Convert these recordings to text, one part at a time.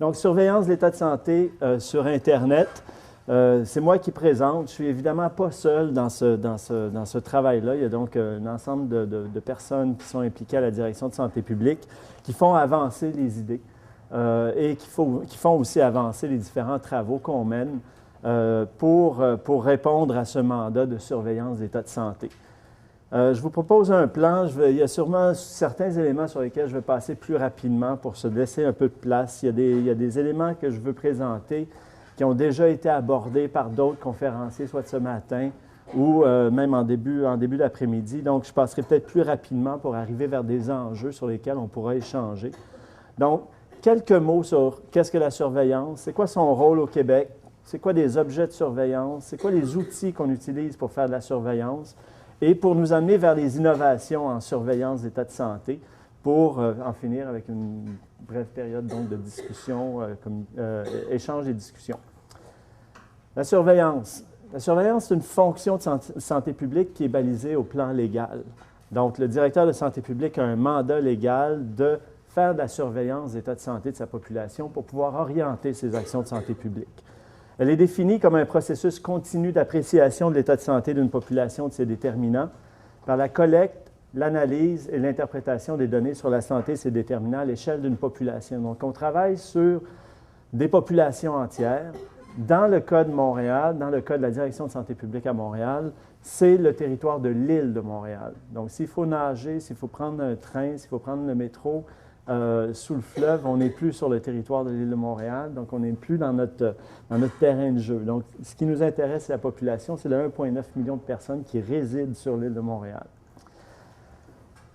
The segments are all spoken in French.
Donc, surveillance de l'état de santé sur Internet. C'est moi qui présente. Je ne suis évidemment pas seul dans ce travail-là. Il y a donc un ensemble de personnes qui sont impliquées à la direction de santé publique qui font avancer les idées et qui font aussi avancer les différents travaux qu'on mène pour répondre à ce mandat de surveillance de l'état de santé. Je vous propose un plan. Il y a sûrement certains éléments sur lesquels je vais passer plus rapidement pour se laisser un peu de place. Il y a des éléments que je veux présenter qui ont déjà été abordés par d'autres conférenciers, soit ce matin ou même en début d'après-midi. Donc, je passerai peut-être plus rapidement pour arriver vers des enjeux sur lesquels on pourra échanger. Donc, quelques mots sur qu'est-ce que la surveillance, c'est quoi son rôle au Québec, c'est quoi des objets de surveillance, c'est quoi les outils qu'on utilise pour faire de la surveillance et pour nous amener vers les innovations en surveillance d'état de santé pour en finir avec une brève période donc, de discussion, échange et discussion. La surveillance. La surveillance, c'est une fonction de santé publique qui est balisée au plan légal. Donc, le directeur de santé publique a un mandat légal de faire de la surveillance d'état de santé de sa population pour pouvoir orienter ses actions de santé publique. Elle est définie comme un processus continu d'appréciation de l'état de santé d'une population de ses déterminants par la collecte, l'analyse et l'interprétation des données sur la santé et ses déterminants à l'échelle d'une population. Donc, on travaille sur des populations entières. Dans le cas de Montréal, dans le cas de la Direction de santé publique à Montréal, c'est le territoire de l'île de Montréal. Donc, s'il faut nager, s'il faut prendre un train, s'il faut prendre le métro sous le fleuve, on n'est plus sur le territoire de l'île de Montréal, donc on n'est plus dans notre terrain de jeu. Donc, ce qui nous intéresse, c'est la population, c'est le 1,9 million de personnes qui résident sur l'île de Montréal.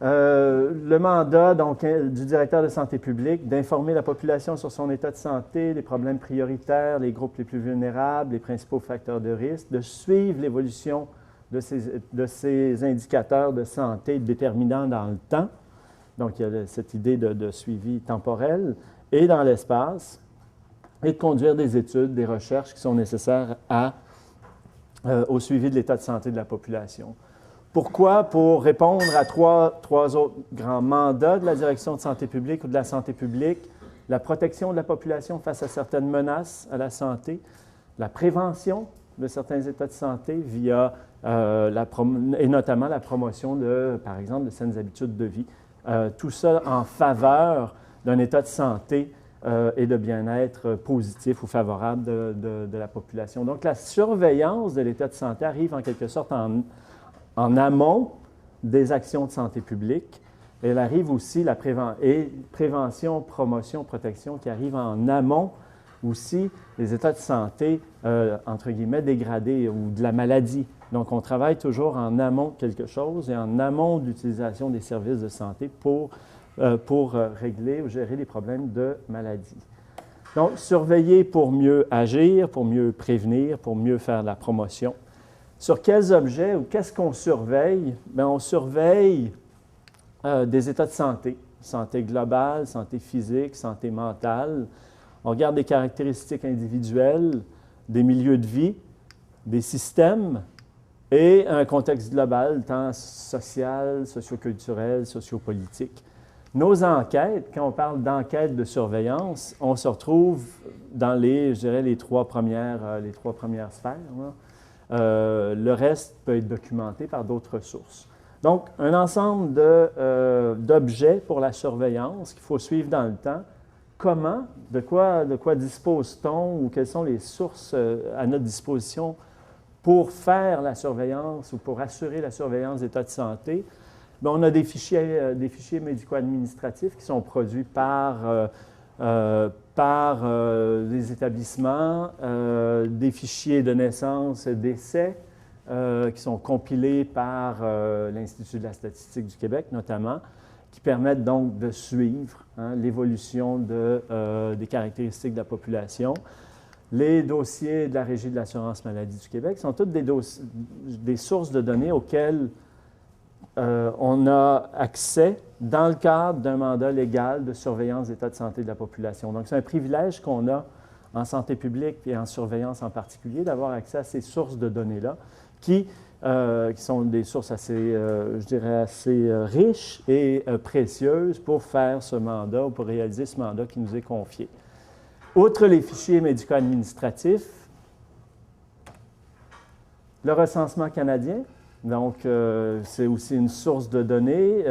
Le mandat donc, du directeur de santé publique d'informer la population sur son état de santé, les problèmes prioritaires, les groupes les plus vulnérables, les principaux facteurs de risque, de suivre l'évolution de ces indicateurs de santé déterminants dans le temps. Donc, il y a cette idée de suivi temporel et dans l'espace, et de conduire des études, des recherches qui sont nécessaires au suivi de l'état de santé de la population. Pourquoi? Pour répondre à trois autres grands mandats de la direction de santé publique ou de la santé publique, la protection de la population face à certaines menaces à la santé, la prévention de certains états de santé via, et notamment la promotion par exemple, de saines habitudes de vie. Tout ça en faveur d'un état de santé et de bien-être positif ou favorable de la population. Donc, la surveillance de l'état de santé arrive en quelque sorte en amont des actions de santé publique. Elle arrive aussi, prévention, promotion, protection, qui arrive en amont aussi des états de santé, entre guillemets, dégradés ou de la maladie. Donc, on travaille toujours en amont de quelque chose et en amont de l'utilisation des services de santé pour régler ou gérer les problèmes de maladie. Donc, surveiller pour mieux agir, pour mieux prévenir, pour mieux faire de la promotion. Sur quels objets ou qu'est-ce qu'on surveille? Bien, on surveille des états de santé, santé globale, santé physique, santé mentale. On regarde des caractéristiques individuelles, des milieux de vie, des systèmes et un contexte global, tant social, socioculturel, sociopolitique. Nos enquêtes, quand on parle d'enquêtes de surveillance, on se retrouve dans les trois premières sphères. Le reste peut être documenté par d'autres sources. Donc, un ensemble d'objets pour la surveillance qu'il faut suivre dans le temps. Comment, de quoi dispose-t-on ou quelles sont les sources à notre disposition pour faire la surveillance ou pour assurer la surveillance d'état de santé? Bien, on a des fichiers médico-administratifs qui sont produits par les établissements, des fichiers de naissance et décès qui sont compilés par l'Institut de la statistique du Québec, notamment, qui permettent donc de suivre l'évolution des caractéristiques de la population. Les dossiers de la Régie de l'assurance maladie du Québec sont toutes des sources de données auxquelles on a accès dans le cadre d'un mandat légal de surveillance d'état de santé de la population. Donc, c'est un privilège qu'on a en santé publique et en surveillance en particulier, d'avoir accès à ces sources de données-là qui sont des sources assez riches et précieuses pour faire ce mandat ou pour réaliser ce mandat qui nous est confié. Outre les fichiers médico-administratifs, le recensement canadien, donc c'est aussi une source de données,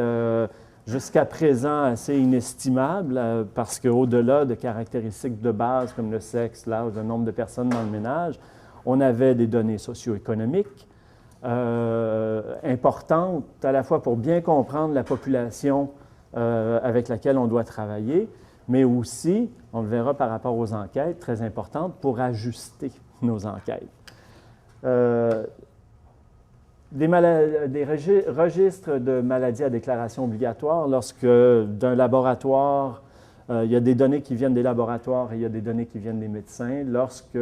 jusqu'à présent assez inestimable, parce qu'au-delà de caractéristiques de base comme le sexe, l'âge, le nombre de personnes dans le ménage, on avait des données socio-économiques importantes, à la fois pour bien comprendre la population avec laquelle on doit travailler, mais aussi, on le verra par rapport aux enquêtes, très importantes pour ajuster nos enquêtes. Des registres de maladies à déclaration obligatoire, lorsque d'un laboratoire, il y a des données qui viennent des laboratoires et il y a des données qui viennent des médecins, lorsque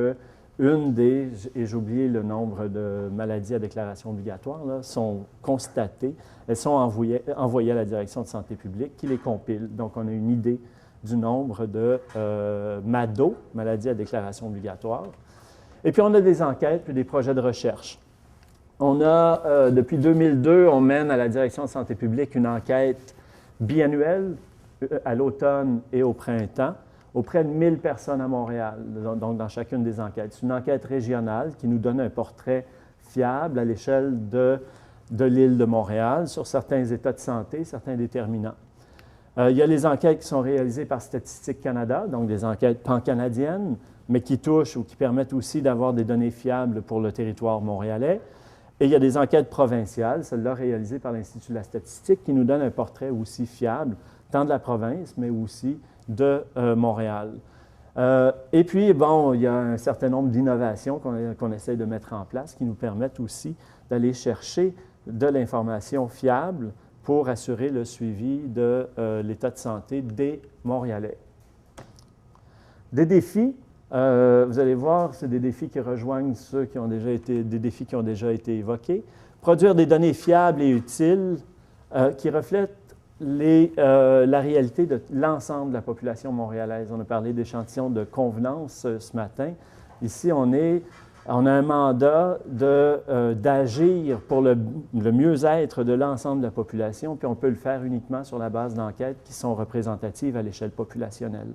une des, et j'ai oublié le nombre de maladies à déclaration obligatoire, là, sont constatées, elles sont envoyées à la Direction de santé publique qui les compile. Donc, on a une idée du nombre de MADO, maladies à déclaration obligatoire. Et puis, on a des enquêtes puis des projets de recherche. On a, depuis 2002, on mène à la Direction de santé publique une enquête biannuelle à l'automne et au printemps auprès de 1000 personnes à Montréal, donc dans chacune des enquêtes. C'est une enquête régionale qui nous donne un portrait fiable à l'échelle de l'île de Montréal sur certains états de santé, certains déterminants. Il y a les enquêtes qui sont réalisées par Statistique Canada, donc des enquêtes pan-canadiennes, mais qui touchent ou qui permettent aussi d'avoir des données fiables pour le territoire montréalais. Et il y a des enquêtes provinciales, celles-là réalisées par l'Institut de la statistique, qui nous donnent un portrait aussi fiable, tant de la province, mais aussi de Montréal. Et puis, bon, il y a un certain nombre d'innovations qu'on essaie de mettre en place qui nous permettent aussi d'aller chercher de l'information fiable pour assurer le suivi de l'état de santé des Montréalais. Des défis. Vous allez voir, c'est des défis qui rejoignent ceux qui ont déjà été, des défis qui ont déjà été évoqués. Produire des données fiables et utiles qui reflètent la réalité de l'ensemble de la population montréalaise. On a parlé d'échantillons de convenance ce matin. Ici, on a un mandat d'agir pour le mieux-être de l'ensemble de la population, puis on peut le faire uniquement sur la base d'enquêtes qui sont représentatives à l'échelle populationnelle.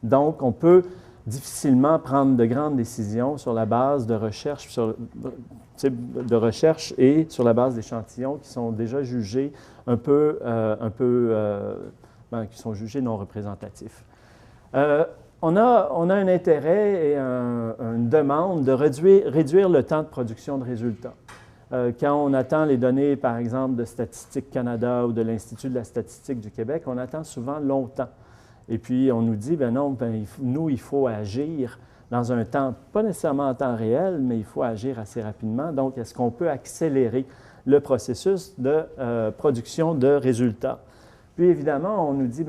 Donc, on peut difficilement prendre de grandes décisions sur la base de recherche, et sur la base d'échantillons qui sont déjà jugés qui sont jugés non représentatifs. On a un intérêt et une demande de réduire le temps de production de résultats. Quand on attend les données, par exemple, de Statistique Canada ou de l'Institut de la statistique du Québec, on attend souvent longtemps. Et puis, on nous dit, nous, il faut agir dans un temps, pas nécessairement en temps réel, mais il faut agir assez rapidement. Donc, est-ce qu'on peut accélérer le processus de production de résultats? Puis, évidemment, on nous dit,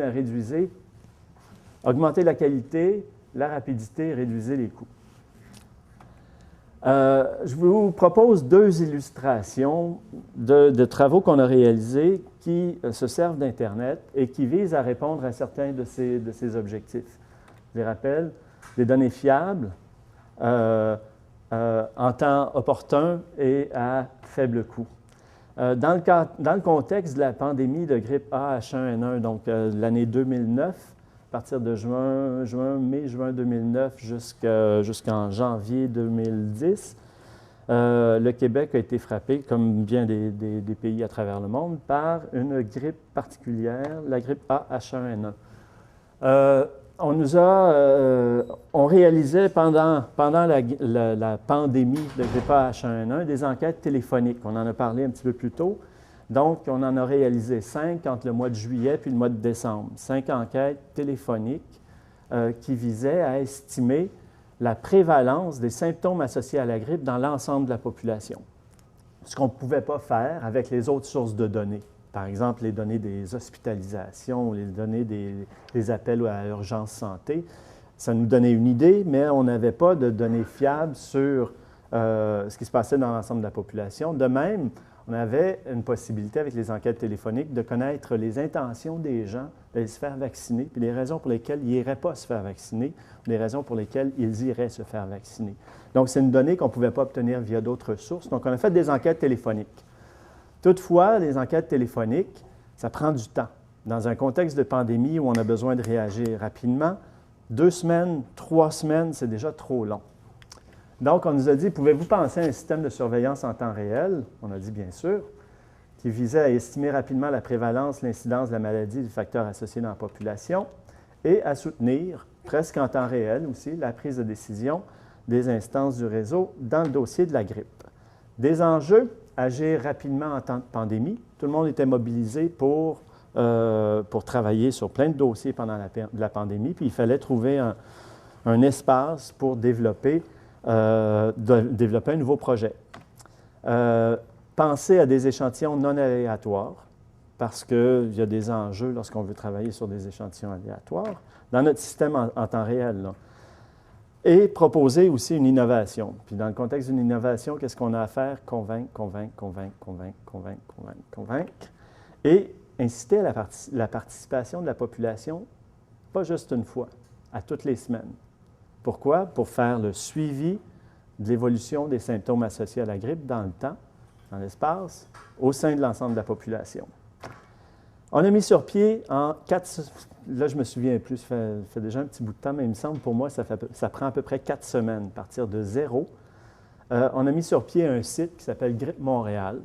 augmentez la qualité, la rapidité, réduisez les coûts. Je vous propose deux illustrations de travaux qu'on a réalisés qui se servent d'Internet et qui visent à répondre à certains de ces objectifs. Je les rappelle, des données fiables, en temps opportun et à faible coût. Dans le contexte de la pandémie de grippe A H1N1, donc l'année 2009, à partir de mai-juin 2009 jusqu'en janvier 2010, le Québec a été frappé, comme bien des pays à travers le monde, par une grippe particulière, la grippe A H1N1. On réalisait pendant la pandémie de grippe A H1N1 des enquêtes téléphoniques. On en a parlé un petit peu plus tôt. Donc, on en a réalisé 5 entre le mois de juillet puis le mois de décembre. 5 enquêtes téléphoniques qui visaient à estimer la prévalence des symptômes associés à la grippe dans l'ensemble de la population. Ce qu'on ne pouvait pas faire avec les autres sources de données. Par exemple, les données des hospitalisations, les données des appels à l'urgence santé. Ça nous donnait une idée, mais on n'avait pas de données fiables sur ce qui se passait dans l'ensemble de la population. De même, on avait une possibilité avec les enquêtes téléphoniques de connaître les intentions des gens d'aller se faire vacciner, puis les raisons pour lesquelles ils n'iraient pas se faire vacciner, les raisons pour lesquelles ils iraient se faire vacciner. Donc, c'est une donnée qu'on ne pouvait pas obtenir via d'autres sources. Donc, on a fait des enquêtes téléphoniques. Toutefois, les enquêtes téléphoniques, ça prend du temps. Dans un contexte de pandémie où on a besoin de réagir rapidement, 2 semaines, 3 semaines, c'est déjà trop long. Donc, on nous a dit, pouvez-vous penser à un système de surveillance en temps réel? On a dit, bien sûr, qui visait à estimer rapidement la prévalence, l'incidence de la maladie et des facteurs associés dans la population et à soutenir, presque en temps réel aussi, la prise de décision des instances du réseau dans le dossier de la grippe. Des enjeux, agir rapidement en temps de pandémie. Tout le monde était mobilisé pour travailler sur plein de dossiers pendant la pandémie, puis il fallait trouver un espace pour développer un nouveau projet. Penser à des échantillons non aléatoires, parce qu'il y a des enjeux lorsqu'on veut travailler sur des échantillons aléatoires, dans notre système en temps réel, là. Et proposer aussi une innovation. Puis dans le contexte d'une innovation, qu'est-ce qu'on a à faire? Convaincre, convaincre, convaincre, convaincre, convaincre, convaincre, convaincre. Et inciter à la participation de la population, pas juste une fois, à toutes les semaines. Pourquoi? Pour faire le suivi de l'évolution des symptômes associés à la grippe dans le temps, dans l'espace, au sein de l'ensemble de la population. On a mis sur pied en 4... Là, je ne me souviens plus, ça fait déjà un petit bout de temps, mais il me semble, pour moi, ça prend à peu près 4 semaines, à partir de 0. On a mis sur pied un site qui s'appelle Grippe Montréal.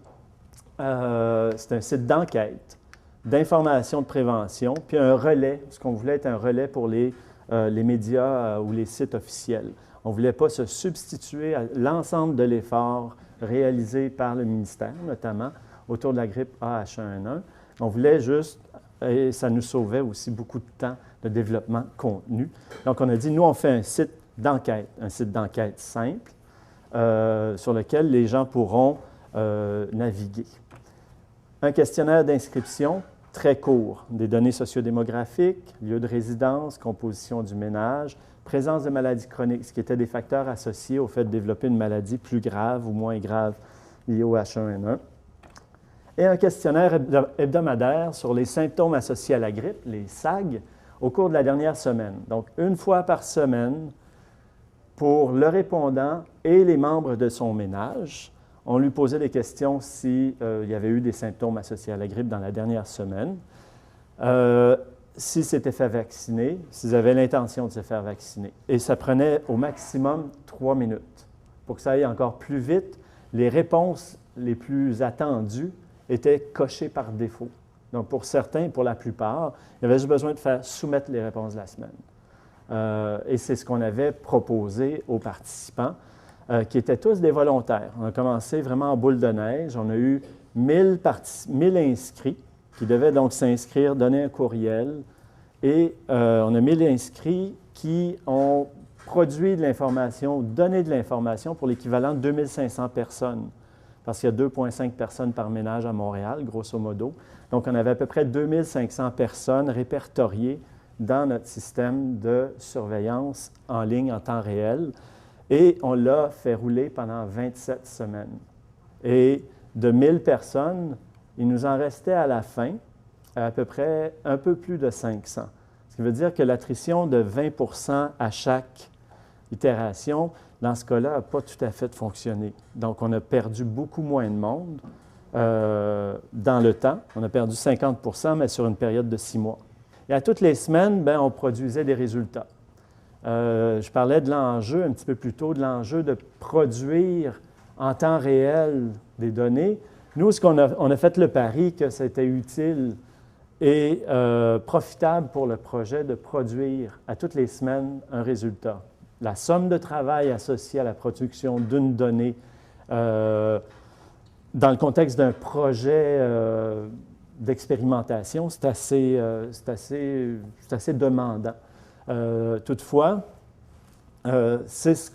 C'est un site d'enquête, d'information de prévention, puis un relais, ce qu'on voulait être un relais pour les médias ou les sites officiels. On ne voulait pas se substituer à l'ensemble de l'effort réalisé par le ministère, notamment autour de la grippe AH1N1. On voulait juste, et ça nous sauvait aussi beaucoup de temps de développement de contenu. Donc, on a dit, nous, on fait un site d'enquête simple, sur lequel les gens pourront naviguer. Un questionnaire d'inscription très court, des données sociodémographiques, lieu de résidence, composition du ménage, présence de maladies chroniques, ce qui étaient des facteurs associés au fait de développer une maladie plus grave ou moins grave liée au H1N1. Et un questionnaire hebdomadaire sur les symptômes associés à la grippe, les SAG, au cours de la dernière semaine. Donc, une fois par semaine, pour le répondant et les membres de son ménage, on lui posait des questions s'il y avait eu des symptômes associés à la grippe dans la dernière semaine, s'ils s'étaient fait vacciner, s'ils avaient l'intention de se faire vacciner. Et ça prenait au maximum 3 minutes. Pour que ça aille encore plus vite, les réponses les plus attendues étaient cochées par défaut. Donc, pour certains, pour la plupart, il y avait juste besoin de faire soumettre les réponses de la semaine. Et c'est ce qu'on avait proposé aux participants, qui étaient tous des volontaires. On a commencé vraiment en boule de neige. On a eu 1000 inscrits qui devaient donc s'inscrire, donner un courriel. Et on a 1000 inscrits qui ont produit de l'information, donné de l'information pour l'équivalent de 2500 personnes. Parce qu'il y a 2,5 personnes par ménage à Montréal, grosso modo. Donc, on avait à peu près 2500 personnes répertoriées dans notre système de surveillance en ligne en temps réel. Et on l'a fait rouler pendant 27 semaines. Et de 1000 personnes, il nous en restait à la fin à peu près un peu plus de 500. Ce qui veut dire que l'attrition de 20 % à chaque itération, dans ce cas-là, n'a pas tout à fait fonctionné. Donc, on a perdu beaucoup moins de monde dans le temps. On a perdu 50 %, mais sur une période de 6 mois. Et à toutes les semaines, bien, on produisait des résultats. Je parlais de l'enjeu un petit peu plus tôt, de l'enjeu de produire en temps réel des données. Nous, on a fait le pari que c'était utile et profitable pour le projet de produire à toutes les semaines un résultat. La somme de travail associée à la production d'une donnée dans le contexte d'un projet d'expérimentation, c'est assez demandant. Toutefois, c'est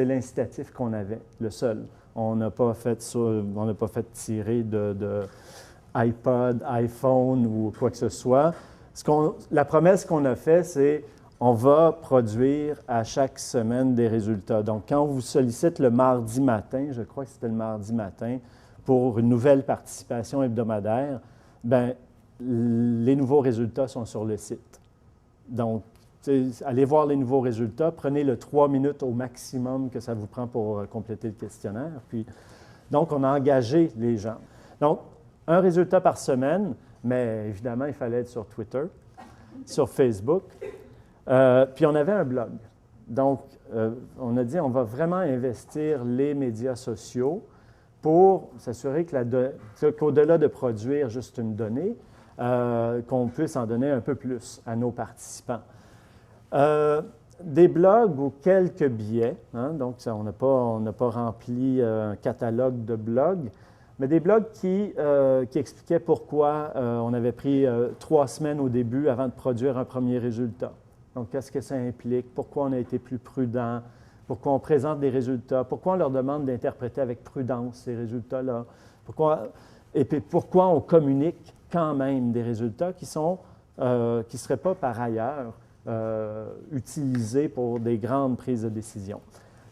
l'incitatif qu'on avait, le seul. On n'a pas fait tirer de iPod, iPhone ou quoi que ce soit. La promesse qu'on a faite, c'est on va produire à chaque semaine des résultats. Donc, quand on vous sollicite le mardi matin, je crois que c'était le mardi matin, pour une nouvelle participation hebdomadaire, bien, les nouveaux résultats sont sur le site. Donc, allez voir les nouveaux résultats, prenez le 3 minutes au maximum que ça vous prend pour compléter le questionnaire. Puis, donc, on a engagé les gens. Donc, un résultat par semaine, mais évidemment, il fallait être sur Twitter, sur Facebook. Puis on avait un blog. Donc, on a dit on va vraiment investir les médias sociaux pour s'assurer qu'au-delà de produire juste une donnée, qu'on puisse en donner un peu plus à nos participants. Des blogs ou quelques billets, hein, donc ça, on n'a pas rempli un catalogue de blogs, mais des blogs qui expliquaient pourquoi on avait pris 3 semaines au début avant de produire un premier résultat. Donc, qu'est-ce que ça implique? Pourquoi on a été plus prudent? Pourquoi on présente des résultats? Pourquoi on leur demande d'interpréter avec prudence ces résultats-là? Et puis, pourquoi on communique quand même des résultats qui ne seraient pas par ailleurs utilisés pour des grandes prises de décision?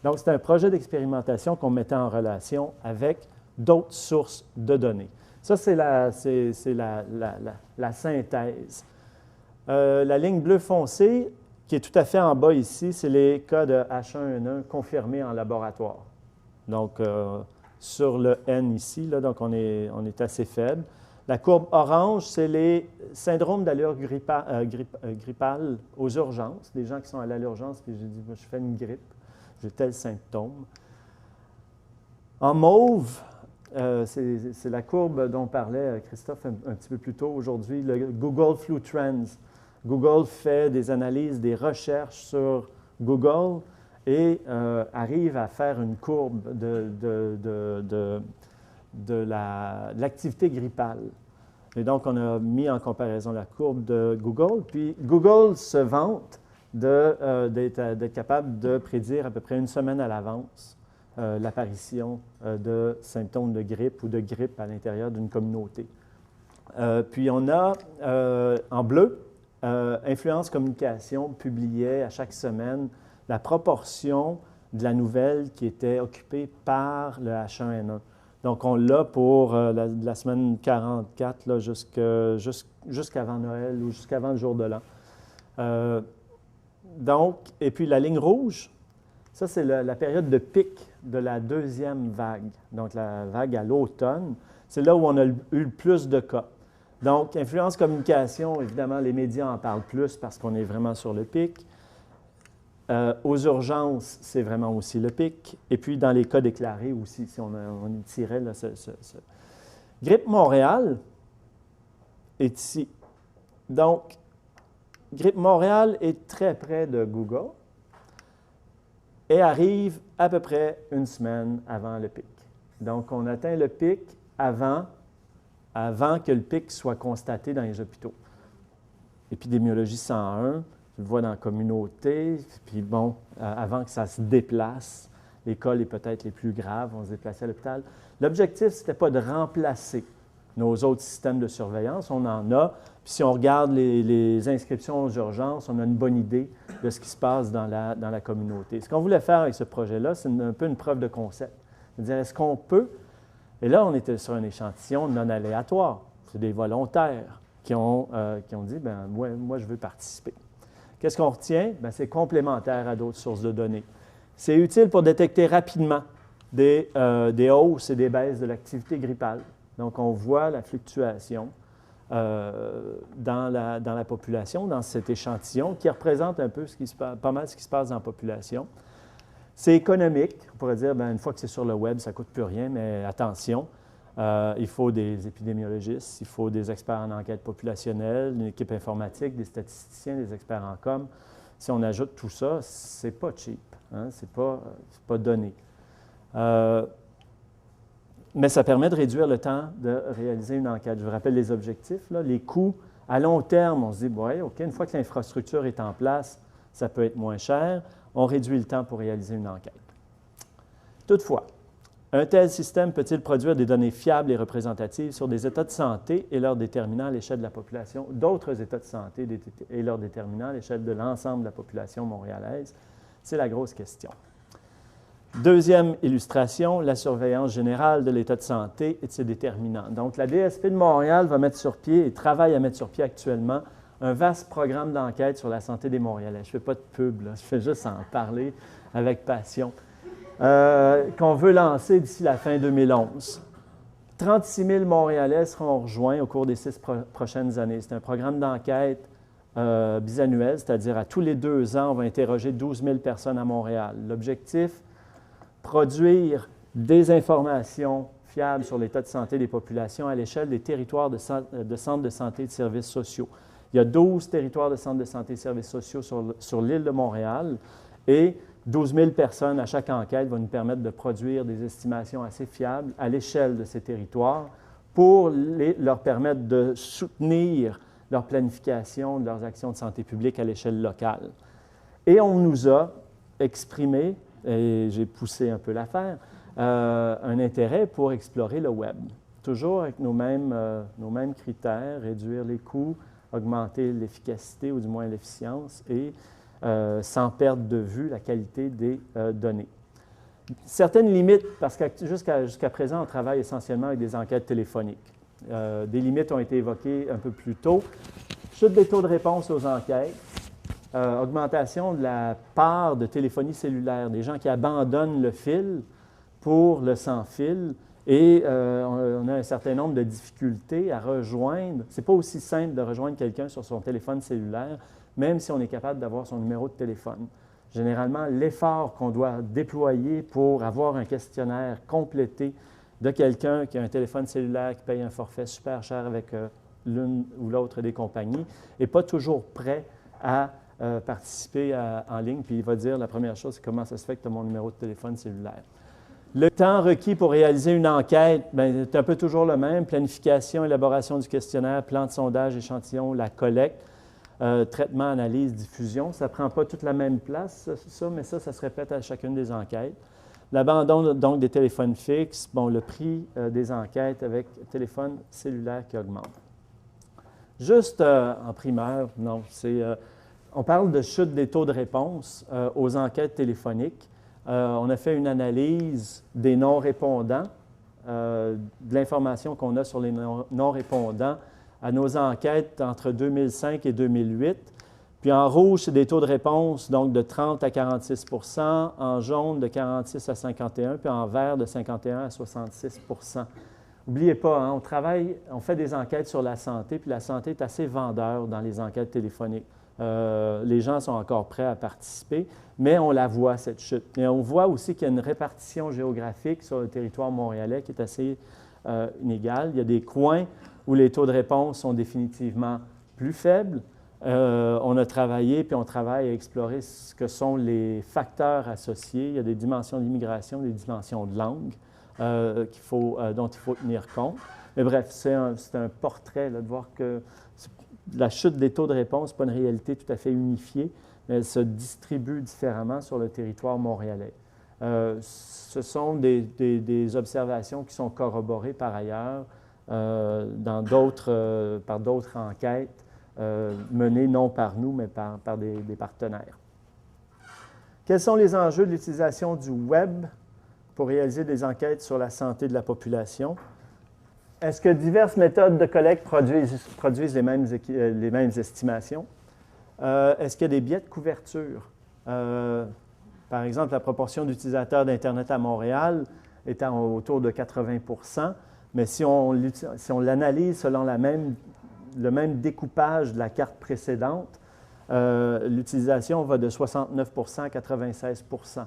Donc, c'est un projet d'expérimentation qu'on mettait en relation avec d'autres sources de données. Ça, c'est la synthèse. La ligne bleue foncée, qui est tout à fait en bas ici, c'est les cas de H1N1 confirmés en laboratoire. Donc, sur le N ici, là, donc on est assez faible. La courbe orange, c'est les syndromes d'allure grippale aux urgences. Des gens qui sont allés à l'urgence, puis j'ai dit, je fais une grippe, j'ai tel symptôme. En mauve, c'est la courbe dont parlait Christophe un petit peu plus tôt aujourd'hui, le Google Flu Trends. Google fait des analyses, des recherches sur Google et arrive à faire une courbe de l'activité grippale. Et donc, on a mis en comparaison la courbe de Google. Puis, Google se vante d'être capable de prédire à peu près une semaine à l'avance l'apparition de symptômes de grippe ou de grippe à l'intérieur d'une communauté. Puis, on a en bleu, Influence Communication publiait à chaque semaine la proportion de la nouvelle qui était occupée par le H1N1. Donc, on l'a pour la semaine 44 là, jusqu'avant Noël ou jusqu'avant le jour de l'an. Donc, et puis la ligne rouge, ça, c'est la période de pic de la deuxième vague. Donc, la vague à l'automne, c'est là où on a eu le plus de cas. Donc, influence communication, évidemment, les médias en parlent plus parce qu'on est vraiment sur le pic. Aux urgences, c'est vraiment aussi le pic. Et puis, dans les cas déclarés aussi, si on y tirait là, Grippe Montréal est ici. Donc, Grippe Montréal est très près de Google et arrive à peu près une semaine avant le pic. Donc, on atteint le pic avant que le pic soit constaté dans les hôpitaux. Épidémiologie 101, tu le vois dans la communauté, puis bon, avant que ça se déplace, les cas peut-être les plus graves vont se déplacer à l'hôpital. L'objectif, ce n'était pas de remplacer nos autres systèmes de surveillance, on en a, puis si on regarde les inscriptions aux urgences, on a une bonne idée de ce qui se passe dans la communauté. Ce qu'on voulait faire avec ce projet-là, c'est un peu une preuve de concept. C'est-à-dire, est-ce qu'on peut. Et là, on était sur un échantillon non aléatoire. C'est des volontaires qui ont dit, bien, moi, je veux participer. Qu'est-ce qu'on retient? Bien, c'est complémentaire à d'autres sources de données. C'est utile pour détecter rapidement des hausses et des baisses de l'activité grippale. Donc, on voit la fluctuation dans la population, dans cet échantillon, qui représente un peu pas mal ce qui se passe dans la population. C'est économique. On pourrait dire, bien, une fois que c'est sur le web, ça ne coûte plus rien, mais attention, il faut des épidémiologistes, il faut des experts en enquête populationnelle, une équipe informatique, des statisticiens, des experts en com. Si on ajoute tout ça, ce n'est pas cheap, hein? C'est pas donné. Mais ça permet de réduire le temps de réaliser une enquête. Je vous rappelle les objectifs, là. Les coûts à long terme, on se dit, bon, OK, une fois que l'infrastructure est en place, ça peut être moins cher. On réduit le temps pour réaliser une enquête. Toutefois, un tel système peut-il produire des données fiables et représentatives sur des états de santé et leurs déterminants à l'échelle de la population, d'autres états de santé et leurs déterminants à l'échelle de l'ensemble de la population montréalaise? C'est la grosse question. Deuxième illustration, la surveillance générale de l'état de santé et de ses déterminants. Donc, la DSP de Montréal va mettre sur pied et travaille à mettre sur pied actuellement un vaste programme d'enquête sur la santé des Montréalais. Je ne fais pas de pub, là, je fais juste en parler avec passion. Qu'on veut lancer d'ici la fin 2011. 36 000 Montréalais seront rejoints au cours des 6 prochaines années. C'est un programme d'enquête bisannuelle, c'est-à-dire à tous les 2 ans, on va interroger 12 000 personnes à Montréal. L'objectif, produire des informations fiables sur l'état de santé des populations à l'échelle des territoires de centres de santé et de services sociaux. Il y a 12 territoires de centres de santé et de services sociaux sur l'île de Montréal et 12 000 personnes à chaque enquête vont nous permettre de produire des estimations assez fiables à l'échelle de ces territoires pour leur permettre de soutenir leur planification de leurs actions de santé publique à l'échelle locale. Et on nous a exprimé, et j'ai poussé un peu l'affaire, un intérêt pour explorer le web, toujours avec nos mêmes critères, réduire les coûts, augmenter l'efficacité ou du moins l'efficience et sans perdre de vue la qualité des données. Certaines limites, parce que jusqu'à présent, on travaille essentiellement avec des enquêtes téléphoniques. Des limites ont été évoquées un peu plus tôt. Chute des taux de réponse aux enquêtes, augmentation de la part de téléphonie cellulaire, des gens qui abandonnent le fil pour le sans-fil, et on a un certain nombre de difficultés à rejoindre. Ce n'est pas aussi simple de rejoindre quelqu'un sur son téléphone cellulaire, même si on est capable d'avoir son numéro de téléphone. Généralement, l'effort qu'on doit déployer pour avoir un questionnaire complété de quelqu'un qui a un téléphone cellulaire, qui paye un forfait super cher avec l'une ou l'autre des compagnies, n'est pas toujours prêt à participer en ligne, puis il va dire, la première chose, c'est comment ça se fait que tu as mon numéro de téléphone cellulaire. Le temps requis pour réaliser une enquête, c'est un peu toujours le même, planification, élaboration du questionnaire, plan de sondage, échantillon, la collecte, traitement, analyse, diffusion. Ça ne prend pas toute la même place, mais ça se répète à chacune des enquêtes. L'abandon donc des téléphones fixes, le prix des enquêtes avec téléphone cellulaire qui augmente. Juste en primeur, on parle de chute des taux de réponse aux enquêtes téléphoniques. On a fait une analyse des non-répondants, de l'information qu'on a sur les non-répondants à nos enquêtes entre 2005 et 2008. Puis en rouge, c'est des taux de réponse donc de 30 à 46 %, en jaune de 46 à 51 puis en vert de 51 à 66 %. N'oubliez pas, on fait des enquêtes sur la santé, puis la santé est assez vendeur dans les enquêtes téléphoniques. Les gens sont encore prêts à participer, mais on la voit, cette chute. Et on voit aussi qu'il y a une répartition géographique sur le territoire montréalais qui est assez inégale. Il y a des coins où les taux de réponse sont définitivement plus faibles. On a travaillé, puis on travaille à explorer ce que sont les facteurs associés. Il y a des dimensions d'immigration, des dimensions de langue dont il faut tenir compte. Mais bref, c'est un portrait là, de voir que la chute des taux de réponse n'est pas une réalité tout à fait unifiée, mais elle se distribue différemment sur le territoire montréalais. Ce sont des observations qui sont corroborées par ailleurs par d'autres enquêtes menées non par nous, mais par des partenaires. Quels sont les enjeux de l'utilisation du web pour réaliser des enquêtes sur la santé de la population? Est-ce que diverses méthodes de collecte produisent les mêmes estimations? Est-ce qu'il y a des biais de couverture? Par exemple, la proportion d'utilisateurs d'Internet à Montréal est autour de 80 %, mais si on l'analyse selon le même découpage de la carte précédente, l'utilisation va de 69 % à 96 %.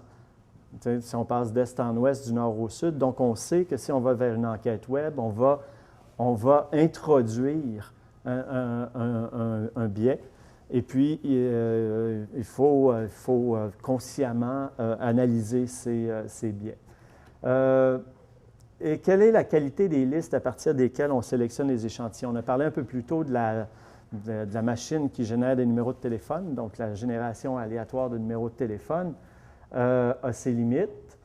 Si on passe d'est en ouest, du nord au sud, donc on sait que si on va vers une enquête web, on va introduire un biais. Et puis, il faut consciemment analyser ces biais. Et quelle est la qualité des listes à partir desquelles on sélectionne les échantillons? On a parlé un peu plus tôt de la machine qui génère des numéros de téléphone, donc la génération aléatoire de numéros de téléphone a ses limites.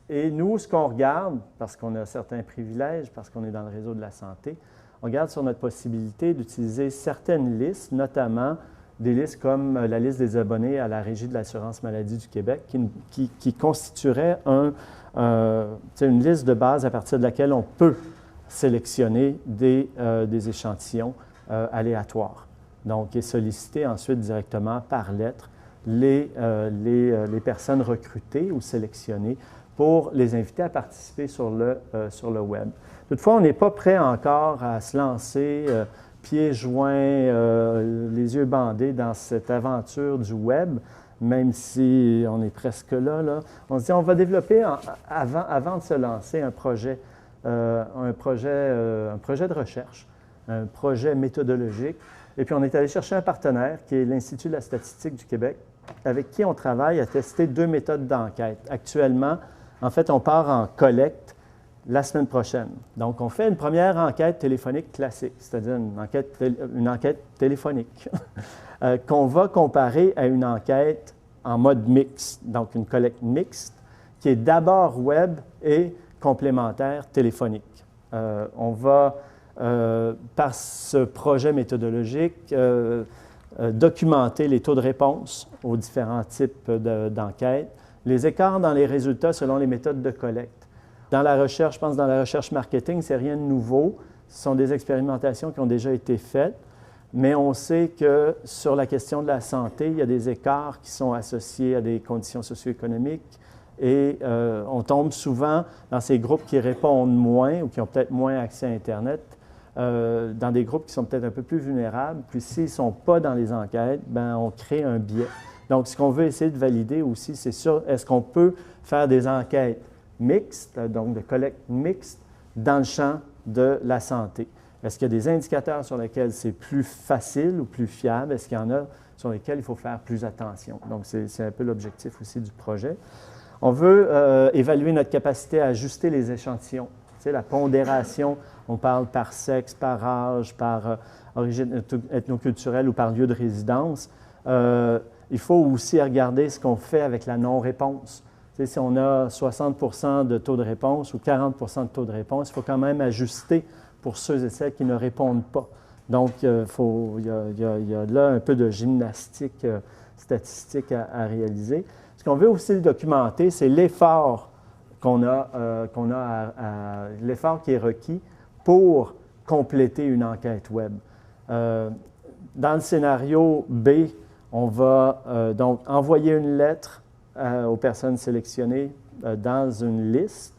Et nous, ce qu'on regarde, parce qu'on a certains privilèges, parce qu'on est dans le réseau de la santé, on regarde sur notre possibilité d'utiliser certaines listes, notamment des listes comme la liste des abonnés à la Régie de l'assurance maladie du Québec, qui constituerait une liste de base à partir de laquelle on peut sélectionner des échantillons aléatoires. Donc, et solliciter ensuite directement par lettre les personnes recrutées ou sélectionnées pour les inviter à participer sur le web. Toutefois, on n'est pas prêt encore à se lancer pieds joints, les yeux bandés dans cette aventure du web, même si on est presque là. On se dit, on va développer, avant de se lancer, un projet de recherche, un projet méthodologique. Et puis, on est allé chercher un partenaire qui est l'Institut de la statistique du Québec, avec qui on travaille à tester 2 méthodes d'enquête. Actuellement, en fait, on part en collecte la semaine prochaine. Donc, on fait une première enquête téléphonique classique, c'est-à-dire une enquête téléphonique, qu'on va comparer à une enquête en mode mixte, donc une collecte mixte, qui est d'abord web et complémentaire téléphonique. On va, par ce projet méthodologique, documenter les taux de réponse aux différents types d'enquêtes, les écarts dans les résultats selon les méthodes de collecte. Dans la recherche, je pense dans la recherche marketing, c'est rien de nouveau. Ce sont des expérimentations qui ont déjà été faites, mais on sait que sur la question de la santé, il y a des écarts qui sont associés à des conditions socio-économiques et on tombe souvent dans ces groupes qui répondent moins ou qui ont peut-être moins accès à Internet, dans des groupes qui sont peut-être un peu plus vulnérables. Puis s'ils ne sont pas dans les enquêtes, bien, on crée un biais. Donc, ce qu'on veut essayer de valider aussi, c'est sûr, est-ce qu'on peut faire des enquêtes mixtes, donc de collecte mixte, dans le champ de la santé? Est-ce qu'il y a des indicateurs sur lesquels c'est plus facile ou plus fiable? Est-ce qu'il y en a sur lesquels il faut faire plus attention? Donc, c'est un peu l'objectif aussi du projet. On veut évaluer notre capacité à ajuster les échantillons. Tu sais, la pondération, on parle par sexe, par âge, par origine ethnoculturelle ou par lieu de résidence. Il faut aussi regarder ce qu'on fait avec la non-réponse. Tu sais, si on a 60 de taux de réponse ou 40 de taux de réponse, il faut quand même ajuster pour ceux et celles qui ne répondent pas. Donc, il y a là un peu de gymnastique statistique à réaliser. Ce qu'on veut aussi documenter, c'est l'effort l'effort qui est requis pour compléter une enquête web. Dans le scénario B, on va donc envoyer une lettre aux personnes sélectionnées dans une liste,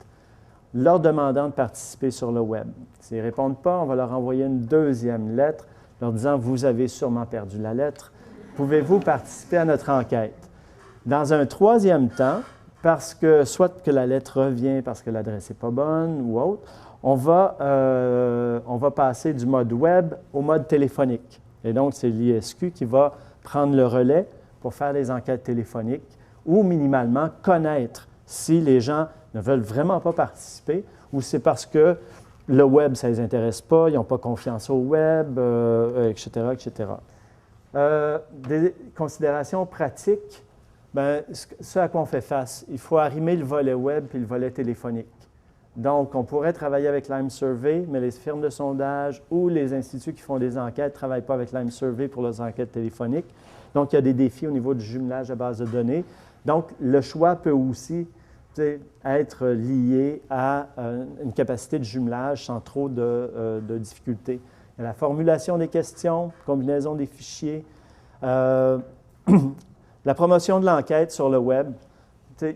leur demandant de participer sur le web. S'ils ne répondent pas, on va leur envoyer une deuxième lettre, leur disant « Vous avez sûrement perdu la lettre. Pouvez-vous participer à notre enquête? » Dans un troisième temps, parce que soit que la lettre revient parce que l'adresse n'est pas bonne ou autre, on va passer du mode web au mode téléphonique. Et donc, c'est l'ISQ qui va prendre le relais pour faire des enquêtes téléphoniques ou minimalement connaître si les gens ne veulent vraiment pas participer ou c'est parce que le web, ça ne les intéresse pas, ils n'ont pas confiance au web, etc., etc. Des considérations pratiques, bien, ce à quoi on fait face, il faut arrimer le volet web puis le volet téléphonique. Donc, on pourrait travailler avec Lime Survey, mais les firmes de sondage ou les instituts qui font des enquêtes ne travaillent pas avec Lime Survey pour leurs enquêtes téléphoniques. Donc, il y a des défis au niveau du jumelage de bases de données. Donc, le choix peut aussi être lié à une capacité de jumelage sans trop de difficultés. Il y a la formulation des questions, combinaison des fichiers, la promotion de l'enquête sur le web.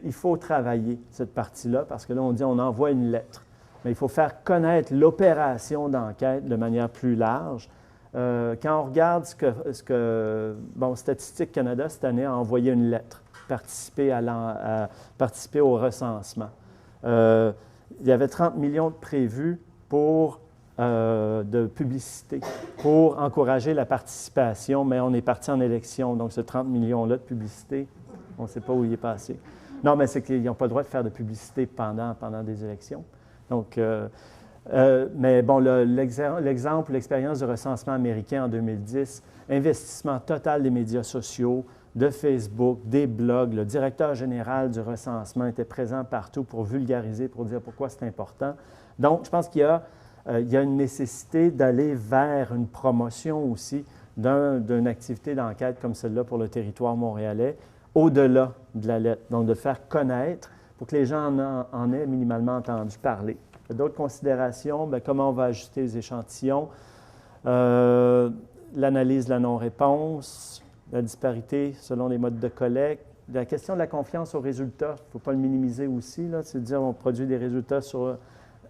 Il faut travailler cette partie-là parce que là, on dit on envoie une lettre. Mais il faut faire connaître l'opération d'enquête de manière plus large. Quand on regarde ce que Statistique Canada, cette année, a envoyé une lettre, participer au recensement. Il y avait 30 millions de prévus de publicité pour encourager la participation, mais on est parti en élection. Donc, ce 30 millions-là de publicité, on ne sait pas où il est passé. Non, mais c'est qu'ils n'ont pas le droit de faire de publicité pendant des élections. Donc, mais bon, l'exemple, l'expérience du recensement américain en 2010, investissement total des médias sociaux, de Facebook, des blogs, le directeur général du recensement était présent partout pour vulgariser, pour dire pourquoi c'est important. Donc, je pense qu'il y a une nécessité d'aller vers une promotion aussi d'une activité d'enquête comme celle-là pour le territoire montréalais, au-delà de la lettre. Donc, de faire connaître pour que les gens en aient minimalement entendu parler. D'autres considérations, bien, comment on va ajuster les échantillons, l'analyse de la non-réponse, la disparité selon les modes de collecte, la question de la confiance aux résultats, il ne faut pas le minimiser aussi, c'est-à-dire on produit des résultats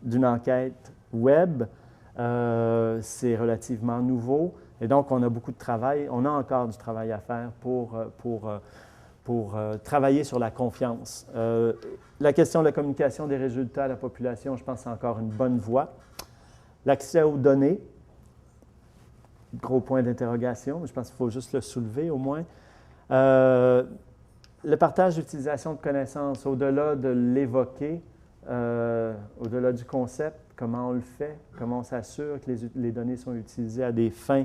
d'une enquête web, C'est relativement nouveau. Et donc, on a beaucoup de travail. On a encore du travail à faire pour travailler sur la confiance. La question de la communication des résultats à la population, je pense que c'est encore une bonne voie. L'accès aux données, gros point d'interrogation, mais je pense qu'il faut juste le soulever au moins. Le partage d'utilisation de connaissances, au-delà de l'évoquer, au-delà du concept, comment on le fait, comment on s'assure que les données sont utilisées à des fins,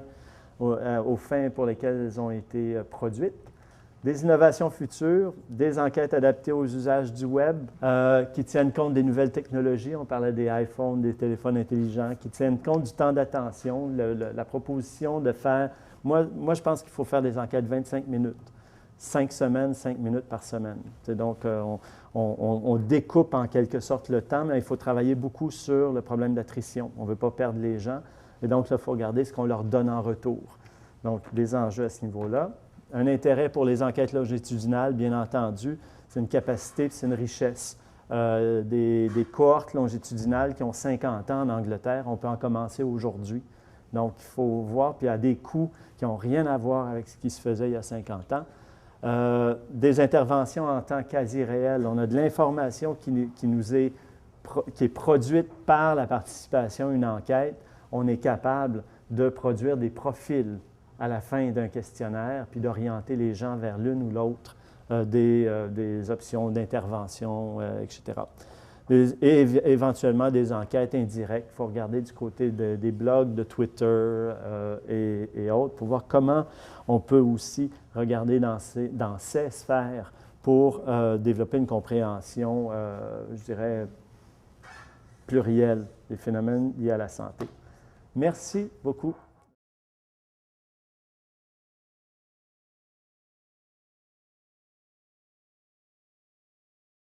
aux fins pour lesquelles elles ont été produites. Des innovations futures, des enquêtes adaptées aux usages du web qui tiennent compte des nouvelles technologies. On parlait des iPhones, des téléphones intelligents, qui tiennent compte du temps d'attention, la proposition de faire... Moi, je pense qu'il faut faire des enquêtes 25 minutes. 5 semaines, 5 minutes par semaine. Donc, on découpe en quelque sorte le temps, mais il faut travailler beaucoup sur le problème d'attrition. On ne veut pas perdre les gens. Et donc, là, il faut regarder ce qu'on leur donne en retour. Donc, des enjeux à ce niveau-là. Un intérêt pour les enquêtes longitudinales, bien entendu, c'est une capacité, c'est une richesse. Des cohortes longitudinales qui ont 50 ans en Angleterre, on peut en commencer aujourd'hui. Donc, il faut voir, puis à des coûts qui n'ont rien à voir avec ce qui se faisait il y a 50 ans. Des interventions en temps quasi réel. On a de l'information qui est produite par la participation à une enquête. On est capable de produire des profils à la fin d'un questionnaire, puis d'orienter les gens vers l'une ou l'autre des options d'intervention, etc. Et éventuellement des enquêtes indirectes. Il faut regarder du côté des blogs, de Twitter et autres pour voir comment on peut aussi regarder dans ces sphères pour développer une compréhension, je dirais, plurielle des phénomènes liés à la santé. Merci beaucoup.